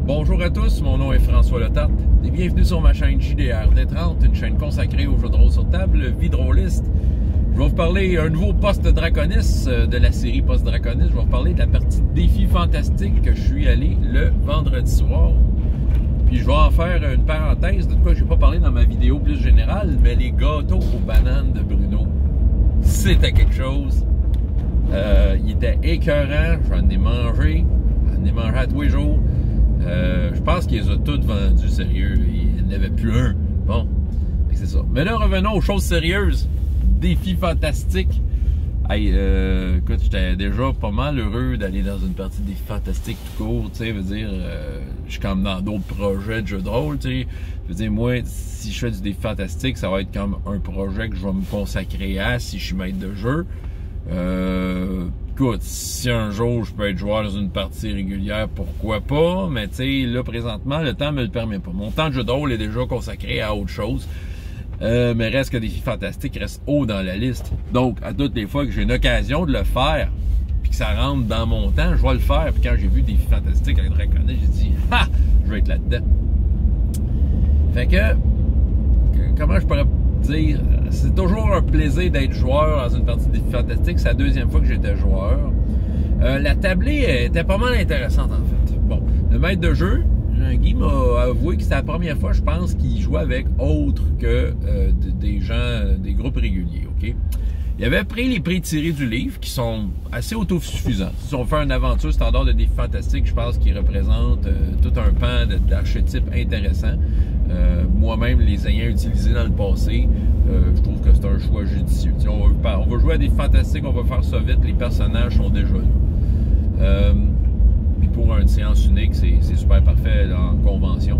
Bonjour à tous, mon nom est François Letarte et bienvenue sur ma chaîne JDR-D30, une chaîne consacrée aux jeux de rôle sur table, vie de rôliste. Je vais vous parler un nouveau post-Draconis de la série post-Draconis. Je vais vous parler de la partie défi fantastique que je suis allé le vendredi soir. Puis je vais en faire une parenthèse de quoi je n'ai pas parlé dans ma vidéo plus générale, mais les gâteaux aux bananes de Bruno, c'était quelque chose. Il était écœurant, j'en ai mangé à tous les jours. Je pense qu'ils les ont tous vendus, sérieux. Il n'y en avait plus un. Bon, c'est ça. Mais là, revenons aux choses sérieuses. Défi fantastique. Hey, écoute, j'étais déjà pas mal heureux d'aller dans une partie de défi fantastique tout court, tu sais, veut dire, je suis comme dans d'autres projets de jeux de rôle, tu sais. Je veux dire, moi, si je fais du défi fantastique, ça va être comme un projet que je vais me consacrer à si je suis maître de jeu. Écoute, si un jour je peux être joueur dans une partie régulière, pourquoi pas, mais tu sais, là, présentement, le temps me le permet pas. Mon temps de jeu de rôle est déjà consacré à autre chose. Mais reste que Défi fantastique reste haut dans la liste. Donc, à toutes les fois que j'ai une occasion de le faire, puis que ça rentre dans mon temps, je vais le faire. Puis quand j'ai vu Défi fantastique avec Draconis, j'ai dit « Ha! Je vais être là-dedans. » Fait que, comment je pourrais dire, c'est toujours un plaisir d'être joueur dans une partie de Défi fantastique. C'est la deuxième fois que j'étais joueur. La tablée était pas mal intéressante, en fait. Bon, le maître de jeu, Guy m'a avoué que c'était la première fois, je pense, qu'il jouait avec autre que des gens, des groupes réguliers, OK? Il avait pris les prix tirés du livre, qui sont assez autosuffisants. Si on fait une aventure standard de défi fantastique, je pense qu'il représente tout un pan d'archétypes intéressants. Moi-même, les ayant utilisés dans le passé, je trouve que c'est un choix judicieux. On va jouer à des fantastiques, on va faire ça vite, les personnages sont déjà là. Puis pour une séance unique, c'est super parfait là, en convention.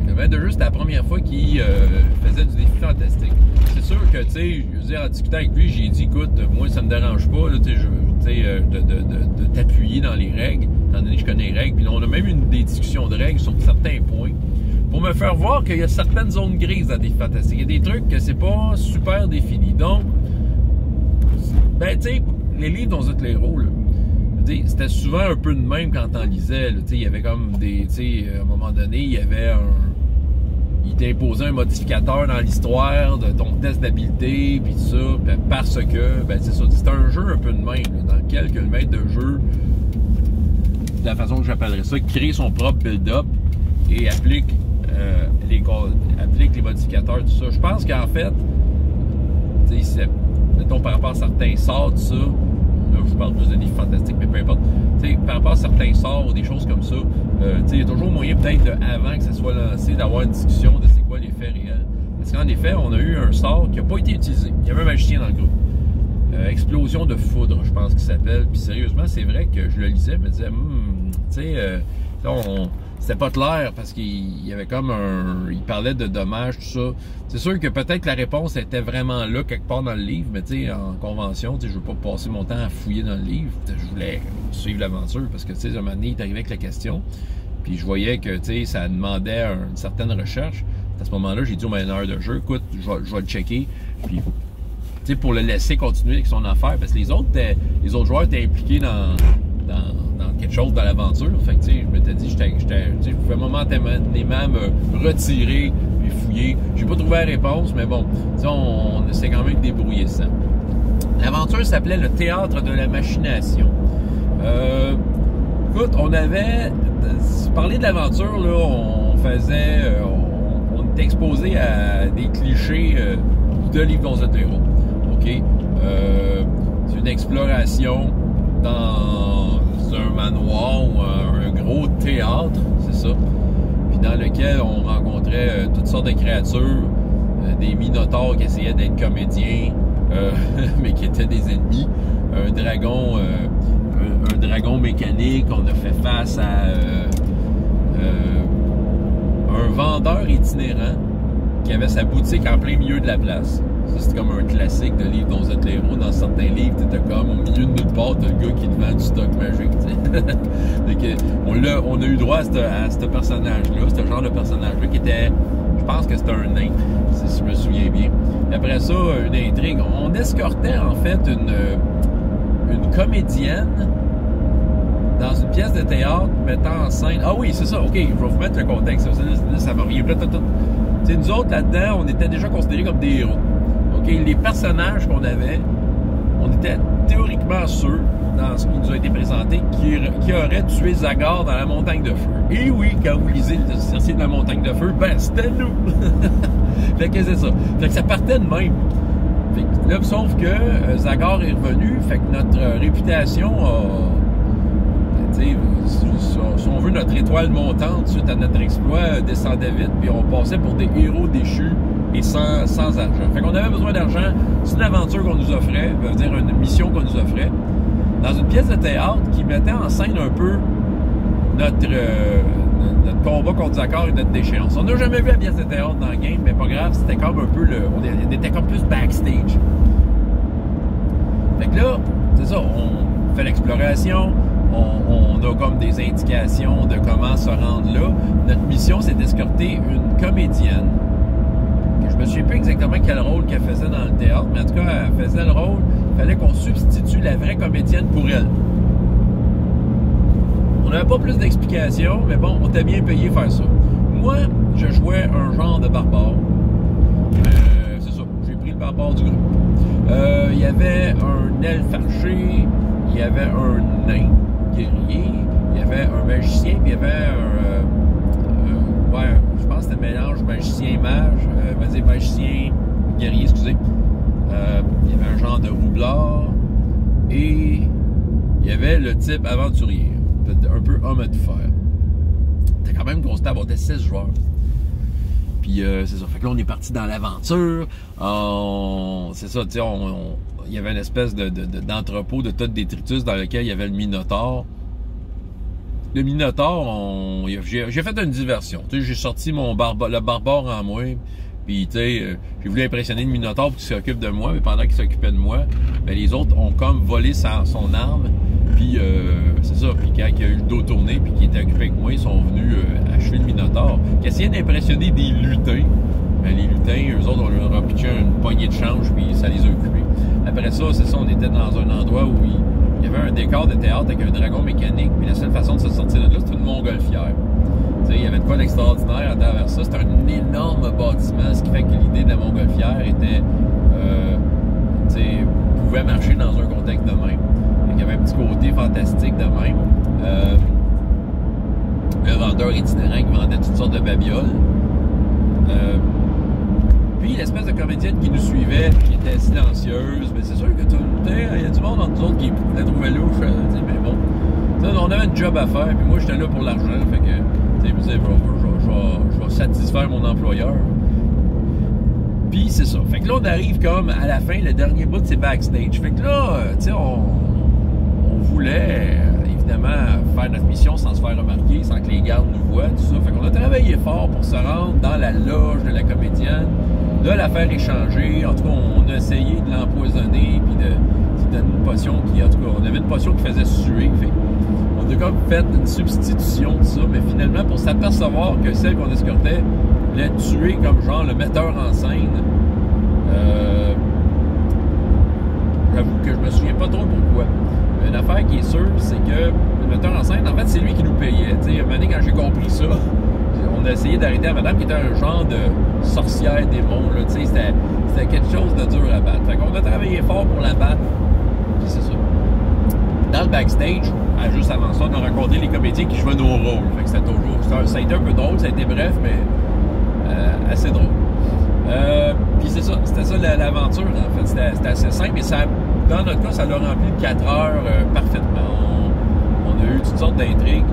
Le maître de jeu, c'était la première fois qu'il faisait du défi fantastique. C'est sûr que, tu sais, je veux dire, en discutant avec lui, j'ai dit, écoute, moi, ça me dérange pas là, de t'appuyer dans les règles, étant donné que je connais les règles. Puis là, on a même eu des discussions de règles sur certains points, pour me faire voir qu'il y a certaines zones grises dans défi fantastique. Il y a des trucs que c'est pas super défini. Donc, ben, tu sais, les livres dont vous êtes les rôles, c'était souvent un peu de même quand t'en lisais. Il y avait comme des... à un moment donné, il y avait il t'imposait un modificateur dans l'histoire de ton test d'habileté, puis tout ça, parce que... Ben, c'est ça. C'est un jeu un peu de même, là, dans lequel que le maître de jeu, de la façon que j'appellerais ça, crée son propre build-up et applique les modificateurs, tout ça. Je pense qu'en fait, mettons par rapport à certains sorts, tout ça, là, je parle plus de défis fantastiques, mais peu importe. Par rapport à certains sorts ou des choses comme ça, il y a toujours moyen peut-être avant que ça soit lancé d'avoir une discussion de c'est quoi l'effet réel. Parce qu'en effet, on a eu un sort qui n'a pas été utilisé. Il y avait un magicien dans le groupe. Explosion de foudre, je pense qu'il s'appelle. Puis sérieusement, c'est vrai que je le lisais, je me disais, c'était pas clair parce qu'il y avait comme il parlait de dommages, tout ça. C'est sûr que peut-être que la réponse était vraiment là, quelque part dans le livre, mais tu sais, en convention, je veux pas passer mon temps à fouiller dans le livre. Je voulais suivre l'aventure parce que, tu sais, un moment donné, il est arrivé avec la question. Puis je voyais que, tu sais, ça demandait une certaine recherche. À ce moment-là, j'ai dit au meneur de jeu, écoute, je vais le checker. Puis, tu sais, pour le laisser continuer avec son affaire, parce que les autres joueurs étaient impliqués dans quelque chose dans l'aventure. Fait que, tu sais, je m'étais dit, je pouvais momentanément me retirer et fouiller. J'ai pas trouvé la réponse, mais bon, on essaie quand même de débrouiller ça. L'aventure s'appelait le théâtre de la machination. Écoute, on avait parlé de l'aventure, là, on était exposé à des clichés de livres dont vous êtes héros. OK? C'est une exploration dans un manoir ou un gros théâtre, c'est ça. Puis dans lequel on rencontrait toutes sortes de créatures, des minotaures qui essayaient d'être comédiens, mais qui étaient des ennemis, un dragon mécanique. On a fait face à un vendeur itinérant qui avait sa boutique en plein milieu de la place. Ça, c'est comme un classique de livre dont vous êtes les héros. Dans certains livres, t'étais comme au milieu de nulle part, t'as le gars qui te vend du stock magique. On a eu droit à ce personnage-là, ce genre de personnage-là qui était, je pense que c'était un nain, si je me souviens bien. Et après ça, une intrigue. On escortait en fait une comédienne dans une pièce de théâtre mettant en scène... Ah oui, c'est ça, OK, je vais vous mettre le contexte. Ça me revient. Nous autres, là-dedans, on était déjà considérés comme des héros. OK, les personnages qu'on avait, on était théoriquement sûrs, dans ce qui nous a été présenté, qui aurait tué Zagar dans la montagne de feu. Et oui, quand vous lisez le sorcier de la montagne de feu, ben c'était nous! Fait que c'est ça. Fait que ça partait de même. Fait que là, sauf que Zagar est revenu, fait que notre réputation a... Si on veut, notre étoile montante suite à notre exploit descendait vite, puis on passait pour des héros déchus et sans argent. Fait qu'on avait besoin d'argent. C'est une aventure qu'on nous offrait, ça veut dire une mission qu'on nous offrait, dans une pièce de théâtre qui mettait en scène un peu notre combat contre Zagar et notre déchéance. On n'a jamais vu la pièce de théâtre dans le game, mais pas grave, c'était comme un peu on était comme plus backstage. Fait que là, c'est ça, on fait l'exploration, on a comme des indications de comment se rendre là. Notre mission, c'est d'escorter une comédienne, que je me souviens pas exactement quel rôle qu'elle faisait dans le théâtre, mais en tout cas, elle faisait le rôle, il fallait qu'on substitue la vraie comédienne pour elle. On n'avait pas plus d'explications, mais bon, on était bien payé faire ça. Moi, je jouais un genre de barbare. C'est ça, j'ai pris le barbare du groupe. Il y avait un elfe archer, il y avait un nain guerrier, il y avait un magicien, puis il y avait je pense que c'était un mélange magicien-mage, on va dire magicien-guerrier, excusez. Il y avait un genre de roublard, et il y avait le type aventurier, un peu homme à tout faire. C'était quand même constant, on était 6 joueurs. Puis c'est ça, fait que là on est parti dans l'aventure, c'est ça, tu sais, il y avait une espèce d'entrepôt de tas de détritus dans lequel il y avait le Minotaure. Le Minotaure, j'ai fait une diversion. Tu sais, j'ai sorti le barbare en moi. Puis, tu sais, j'ai voulu impressionner le Minotaure pour qu'il s'occupe de moi. Mais pendant qu'il s'occupait de moi, ben, les autres ont comme volé son arme. Puis, c'est ça. Puis, quand il a eu le dos tourné, puis qu'il était occupé avec moi, ils sont venus achever le Minotaure. Qui essayait d'impressionner des lutins. Ben, les lutins, eux autres, on leur a pitché une poignée de change, puis ça les a occupés. Après ça, c'est ça, on était dans un endroit où il y avait un décor de théâtre avec un dragon mécanique, puis la seule façon de se sortir de là, c'était une montgolfière. Tu sais, il y avait de quoi d'extraordinaire à travers ça. C'était un énorme bâtiment, ce qui fait que l'idée de la montgolfière était, tu sais, pouvait marcher dans un contexte de même. Il y avait un petit côté fantastique de même. Le vendeur itinérant qui vendait toutes sortes de babioles. Puis l'espèce de comédienne qui nous suivait, qui était silencieuse, mais c'est sûr que il y a du monde entre nous autres qui la trouvait louche, mais bon. On avait un job à faire, puis moi j'étais là pour l'argent, fait que je me disais, je vais satisfaire mon employeur. Puis c'est ça. Fait que là on arrive comme à la fin, le dernier bout c'est backstage. Fait que là, tu sais, on voulait évidemment faire notre mission sans se faire remarquer, sans que les gardes nous voient, tout ça. Fait qu'on a travaillé fort pour se rendre dans la loge de la comédienne, de la faire échanger. En tout cas, on a essayé de l'empoisonner, puis de donner une potion qui, en tout cas, on avait une potion qui faisait suer. Fait on a comme fait une substitution de ça, mais finalement, pour s'apercevoir que celle qu'on escortait l'a tué comme genre le metteur en scène, j'avoue que je me souviens pas trop pourquoi. Une affaire qui est sûre, c'est que le metteur en scène, en fait, c'est lui qui nous payait. Tu sais, un moment donné, quand j'ai compris ça, on a essayé d'arrêter la madame qui était un genre de sorcière démon. Tu sais, c'était quelque chose de dur à battre. Fait qu'on a travaillé fort pour la battre. Puis c'est ça. Dans le backstage, juste avant ça, on a rencontré les comédiens qui jouaient nos rôles. Fait que c'était toujours... Ça a été un peu drôle, ça a été bref, mais assez drôle. Puis c'est ça, c'était ça l'aventure, en fait. C'était assez simple, et ça, dans notre cas, ça l'a rempli de 4 heures parfaitement. On a eu toutes sortes d'intrigues.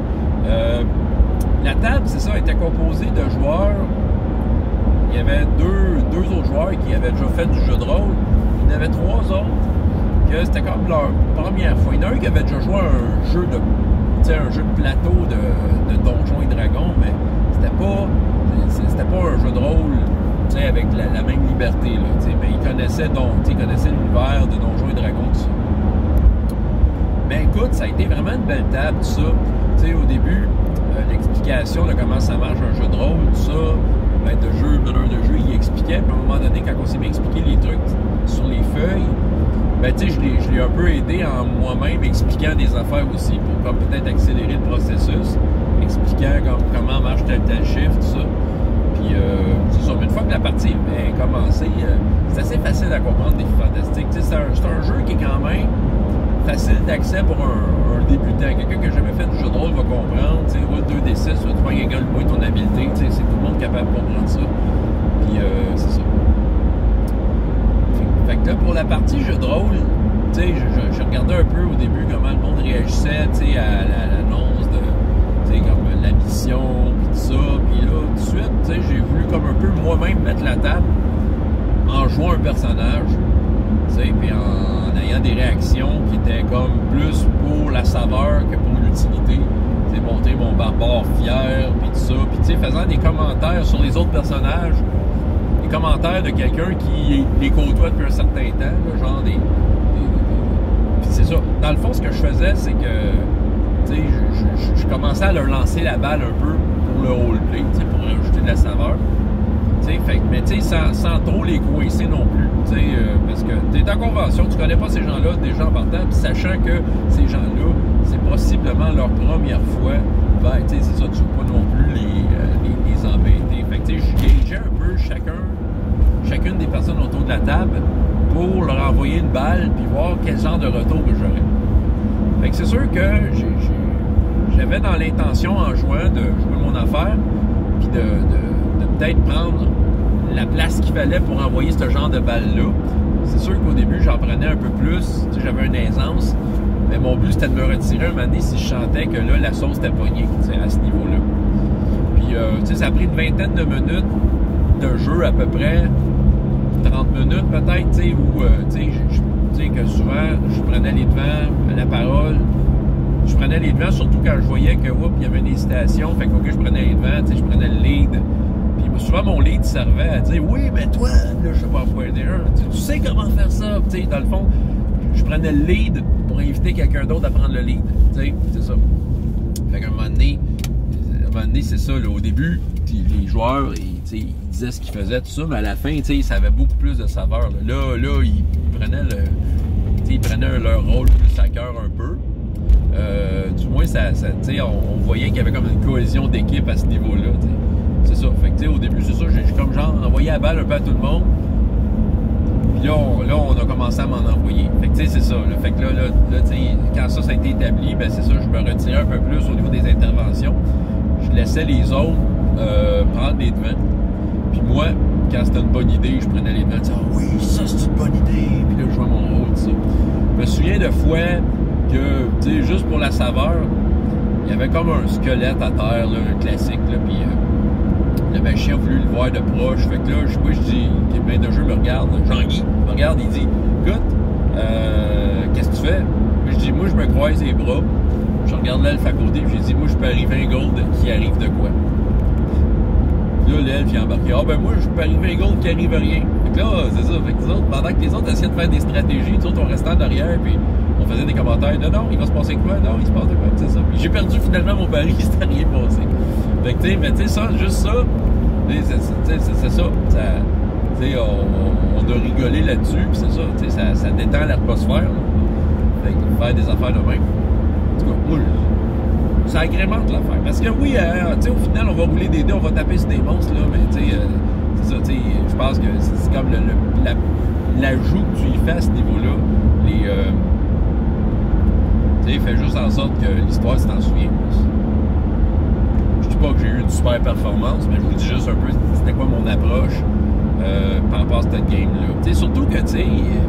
La table, c'est ça, était composée de joueurs. Il y avait deux autres joueurs qui avaient déjà fait du jeu de rôle. Il y en avait 3 autres que c'était comme leur première fois. Il y en a un qui avait déjà joué à un jeu de plateau de Donjons et Dragons, mais c'était pas un jeu de rôle avec la même liberté. Là, mais il connaissait l'univers de Donjons et Dragons, tout ça. Mais écoute, ça a été vraiment une belle table, tout ça. Au début, l'explication de comment ça marche un jeu de rôle, tout ça, maître de jeu, meneur de jeu, il expliquait, puis à un moment donné, quand on s'est bien expliqué les trucs sur les feuilles, ben tu sais, je l'ai un peu aidé en moi-même expliquant des affaires aussi pour comme peut-être accélérer le processus, expliquant comment marche tel chiffre, tout ça. Puis c'est ça, une fois que la partie est commencée, c'est assez facile à comprendre des fantastiques. Tu sais, c'est un jeu qui est quand même facile d'accès pour un débutant. Quelqu'un qui n'a jamais fait du jeu de rôle va comprendre. Tu sais, roule 2d6, tu vas égal le point de ton habileté. Tu sais, c'est tout le monde capable de comprendre ça. Puis c'est ça. Fait que là, pour la partie jeu de rôle, tu sais, je regardais un peu au début comment le monde réagissait, tu sais, à l'annonce de, tu sais, comme la mission, puis tout ça. Puis là, tout de suite, tu sais, j'ai voulu comme un peu moi-même mettre la table en jouant un personnage, tu sais, puis en ayant des réactions qui étaient comme plus pour la saveur que pour l'utilité. Tu sais, montrer mon barbare fier, puis tout ça. Puis tu sais, faisant des commentaires sur les autres personnages, des commentaires de quelqu'un qui les côtoie depuis un certain temps, là, genre des puis c'est ça. Dans le fond, ce que je faisais, c'est que tu sais, je commençais à leur lancer la balle un peu pour le roleplay, tu sais, pour rajouter de la saveur. Fait, mais tu sais, sans trop les coincer non plus, tu sais, parce que tu es en convention, tu connais pas ces gens-là déjà en partant, puis sachant que ces gens-là, c'est possiblement leur première fois, ben, tu sais, c'est ça, tu veux pas non plus les embêter. Fait que tu sais, je gageais un peu chacune des personnes autour de la table pour leur envoyer une balle, puis voir quel genre de retour que j'aurais. Fait que c'est sûr que j'avais dans l'intention, en jouant, de jouer mon affaire, puis de peut-être prendre la place qu'il fallait pour envoyer ce genre de balle-là. C'est sûr qu'au début, j'en prenais un peu plus. Tu sais, j'avais une aisance. Mais mon but, c'était de me retirer un moment donné si je sentais que là, la sauce était pognée, tu sais, à ce niveau-là. Puis, tu sais, ça a pris une vingtaine de minutes de jeu à peu près. 30 minutes peut-être, tu sais, où, tu sais, que souvent, je prenais les devants, la parole. Je prenais les devants, surtout quand je voyais que, oups, il y avait une hésitation. Fait que, OK, je prenais les devants, tu sais, je prenais le lead. Souvent, mon lead servait à dire « Oui, mais toi, là, je sais pas point tu sais comment faire ça. » Tu sais, dans le fond, je prenais le lead pour inviter quelqu'un d'autre à prendre le lead. Tu sais, c'est ça. Fait qu'à un moment donné, c'est ça. Là, au début, les joueurs, ils disaient ce qu'ils faisaient, tout ça, mais à la fin, ils savaient beaucoup plus de saveur. Là, ils prenaient leur rôle plus à cœur un peu. Du moins, on voyait qu'il y avait comme une cohésion d'équipe à ce niveau-là. T'sais. C'est ça. Fait que, au début, c'est ça, j'ai comme genre envoyé la balle un peu à tout le monde. Puis là, on a commencé à m'en envoyer. Fait que, c'est ça. Là. Fait que là quand ça a été établi, ben c'est ça, je me retirais un peu plus au niveau des interventions. Je laissais les autres prendre les devants. Puis moi, quand c'était une bonne idée, je prenais les devants. Je disais, ah oui, ça, c'est une bonne idée. Puis là, je jouais mon rôle, tout ça. Je me souviens de fois que, tu sais, juste pour la saveur, il y avait comme un squelette à terre, là, un classique, là, puis le machin a voulu le voir de proche. Fait que là, je dis, le maître de jeu me regarde, Jean-Guy me regarde, il dit, écoute, qu'est-ce que tu fais? Puis je dis, moi, je me croise les bras, je regarde l'elfe à côté, puis j'ai dit, moi, je parie 20 gold qui arrive de quoi? Puis là, l'elfe, il embarque. Ah, ben moi, je parie 20 gold qui arrive rien. Fait que là, c'est ça. Fait que les autres, pendant que les autres essayaient de faire des stratégies, nous autres, on restait en arrière, puis on faisait des commentaires. Non, il va se passer quoi? Non, il se passe de quoi? C'est ça. Puis j'ai perdu finalement mon pari, il s'était rien passé. Fait que, tu sais, mais tu sais, ça, juste ça, c'est ça. On a rigolé là-dessus, puis c'est ça. Tu sais, ça détend l'atmosphère. Fait que faire des affaires de même. En tout cas, moi, ça agrémente l'affaire. Parce que oui, tu sais, au final, on va rouler des dés, on va taper sur des monstres, là, mais tu sais, c'est ça, tu sais, je pense que c'est comme l'ajout que tu y fais à ce niveau-là. Tu sais, fait juste en sorte que l'histoire, tu t'en souviens plus. Je dis pas que j'ai eu une super performance, mais je vous dis juste un peu c'était quoi mon approche par rapport à cette game-là. Tu sais, surtout que, tu sais,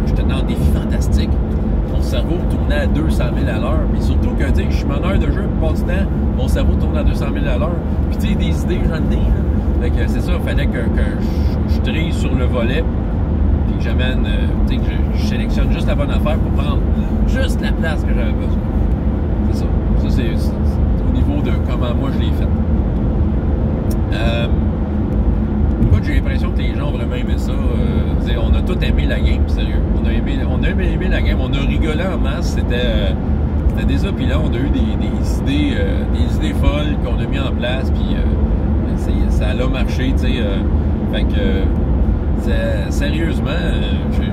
j'étais dans un défi fantastique. Mon cerveau tournait à 200 000 à l'heure. Puis surtout que, tu sais, je suis meneur de jeu, la plupart du temps, mon cerveau tourne à 200 000 à l'heure. Puis, tu sais, des idées, j'en ai, là. Fait que c'est ça, il fallait que je trie sur le volet. Puis que j'amène, tu sais, que je sélectionne juste la bonne affaire pour prendre juste la place que j'avais besoin. C'est ça. Ça, c'est au niveau de comment moi je l'ai fait. Écoute, j'ai l'impression que les gens ont vraiment aimé ça. On a tous aimé la game, sérieux. On a aimé la game. On a rigolé en masse. C'était désopilants. On a eu des idées folles qu'on a mis en place. Puis ça ça a marché, tu sais. Fait que, sérieusement,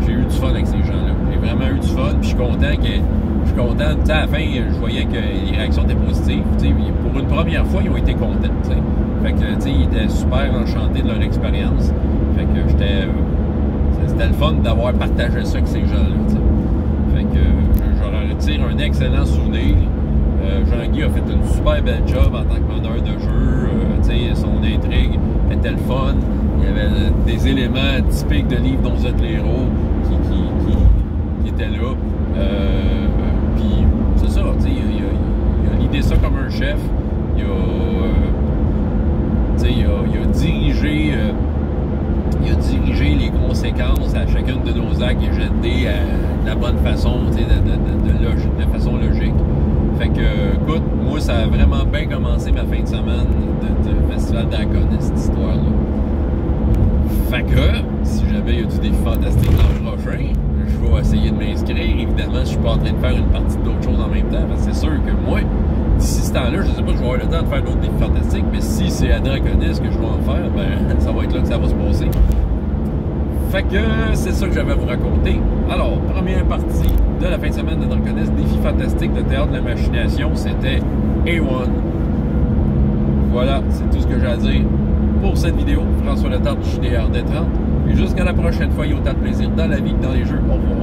j'ai eu du fun avec ces gens-là. J'ai vraiment eu du fun, puis je suis content que... Je suis content, tu sais, à la fin, je voyais que les réactions étaient positives. Tu sais, pour une première fois, ils ont été contents, tu sais. Fait que, tu sais, ils étaient super enchantés de leur expérience. Fait que c'était le fun d'avoir partagé ça avec ces gens-là, tu sais. Fait que je leur retire un excellent souvenir. Jean-Guy a fait une super belle job en tant que meneur de jeu. Tu sais, son intrigue était le fun. Il y avait des éléments typiques de livres dont vous êtes les héros qui étaient là. Puis c'est ça, tu sais, il a l'idée ça comme un chef. Il a dirigé les conséquences à chacune de nos actes et jeté de la bonne façon, de façon logique. Fait que, écoute, moi, ça a vraiment bien commencé ma fin de semaine de Festival Draconnis, cette histoire-là. Fait que, si jamais il y a du défi fantastique l'an prochain, je vais essayer de m'inscrire. Évidemment, je suis pas en train de faire une partie d'autres choses en même temps, parce que c'est sûr que moi, d'ici ce temps-là, je sais pas si je vais avoir le temps de faire d'autres défis fantastiques, mais si c'est à Draconnis que je vais en faire, ben, ça va être là que ça va se passer. Fait que c'est ça que j'avais à vous raconter. Alors, première partie de la fin de semaine de Draconnis, défi fantastique de théâtre de la machination, c'était A1. Voilà, c'est tout ce que j'ai à dire pour cette vidéo. François Letarte, JDR D30. Et jusqu'à la prochaine fois, il y a autant de plaisir dans la vie que dans les jeux. Au revoir.